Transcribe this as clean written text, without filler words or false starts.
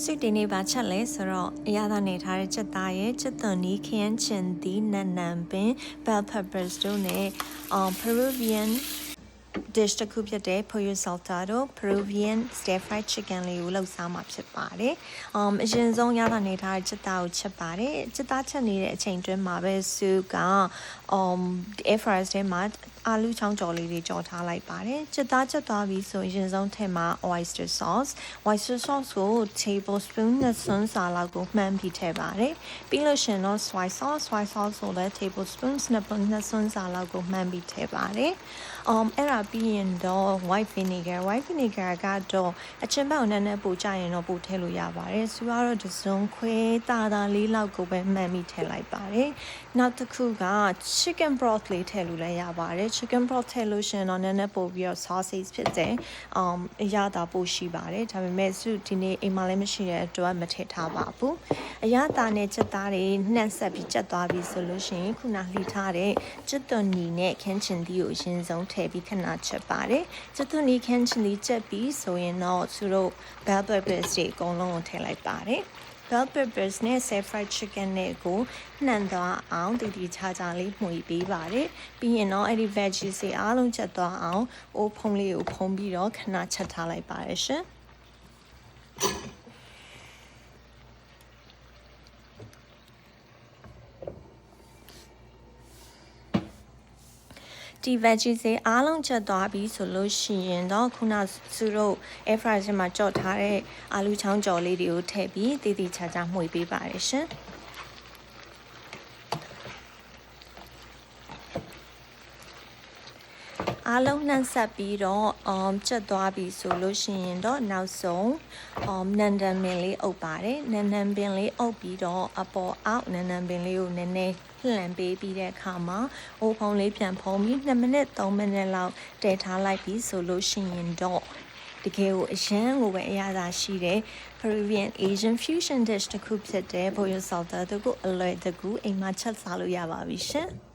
စုတင်နေပါချက်လဲဆိုတော့အရသာနေထားတဲ့ချက်သားရဲ့ချက်သွန်နီးခရမ်းချင်သီးနံနံပင် bell peppers တို့နဲ့ Peruvian dish တစ်ခုဖြစ်တဲ့ pollo saltado Peruvian stir fried chicken လေးကိုလုပ်စားမှာဖြစ်ပါတယ်။အရင်ဆုံးရတာနေထားတဲ့ချက်သားကိုချက်ပါတယ်။ချက်သားချက်နေတဲ့အချိန်တွင်းမှာပဲစုကair fryer ထဲမှာအာလူချောင်းကြော်လေးတွေကြော်ထားလိုက်ပါတယ်။ချက်သားချက်သွားပြီးဆိုရင်ဆုံးထဲမှာ oyster sauce ကို tablespoon နဲ့စွန်းစာလောက်ကိုမှန်းပြီးထည့်ပါတယ်။ပြီးလို့ရှင်တော့ soy sauce ဆိုလည်း tablespoon နဲ့စွန်းစာလောက်ကိုမှန်းပြီးထည့်ပါတယ်။အဲ့ဒါပြီးရင်တော့ white vinegar ကတော့အချင်းပေါက်နည်းနည်းပို့ကြရင်တော့ပို့ထည့်လို့ရပါတယ်။ဆိုတော့တစုံခွဲတာလေးလောက်ကိုပဲမှန်းပြီးထည့်လိုက်ပါတယ်။နောက်တစ်ခုက chicken broth လေးထည့်လို့လည်းရပါတယ်။ chicken broth ထည့်လို့ရှင်တော့နည်းနည်းပို့ပြီးတော့ sausage ဖြစ်တယ်။အရသာပို့ရှိပါတယ်။ဒါပေမဲ့စုဒီနေ့အိမ်မှာလည်းမရှိတဲ့အတွက်မထည့်ထားပါဘူး။အရသာနဲ့ချက်သားတွေနှံ့ဆက်ပြီးချက်သွားပြီးဆိုလို့ရှိရင်ခုနလှီထားတဲ့ချက်သွန်နီနဲ့ခင်းချင်သီးကိုအရင်ဆုံးထည့်ပြီးခဏချက်ပါတယ်။ချက်သွန်နီခင်းချင်သီးချက်ပြီးဆိုရင်တော့သူတို့ bell peppers တွေအကုန်လုံးကိုထည့်လိုက်ပါတယ်။ bell peppers နဲ့ stir fried chicken နဲ့ကိုနှံသွားအောင်တည်တည်ချာချာလေးမှုီပေးပါတယ်ပြီးရင်တော့အဲ့ဒီ veggies တွေအားလုံးချက်သွားအောင်အိုးဖုံးလေးကိုဖုံးပြီးတော့ခဏချက်ထားလိုက်ပါတယ်ရှင်ဒီ veggies တွေအားလုံးချက်သွားပြီဆိုလို့ရှိရင်တော့ခုနသူတို့ air fryer မှာကြော့ထားတဲ့အာလူချောင်းကြော်လေးတွေကိုထည့်ပြီးတည်တည်ချာချာမှုီပေးပါတယ်ရှင်အားလုံးနှံ့ဆက်ပြီးတော့ချက်သွားပြီဆိုလို့ရှိရင်တော့နောက်ဆုံးနန်ဒန်ပင်လေးအုပ်ပါတယ်နန်ဒန်ပင်လေးအုပ်ပြီးတော့အပေါ်အောက်နန်ဒန်ပင်လေးကိုနည်းနည်းလှန်ပေးပြီးတဲ့အခါမှာအိုးဖုံးလေးပြန်ဖုံးပြီး2မိနစ်3မိနစ်လောက်တည်ထားလိုက်ပြီးဆိုလို့ရှိရင်တော့တကယ်ကိုအရန်ကိုပဲအရသာရှိတဲ့ Peruvian Asian fusion dish တစ်ခုဖြစ်တဲ့ pollo saltado ကိုအလွယ်တကူအိမ်မှာချက်စားလို့ရပါပြီရှင်။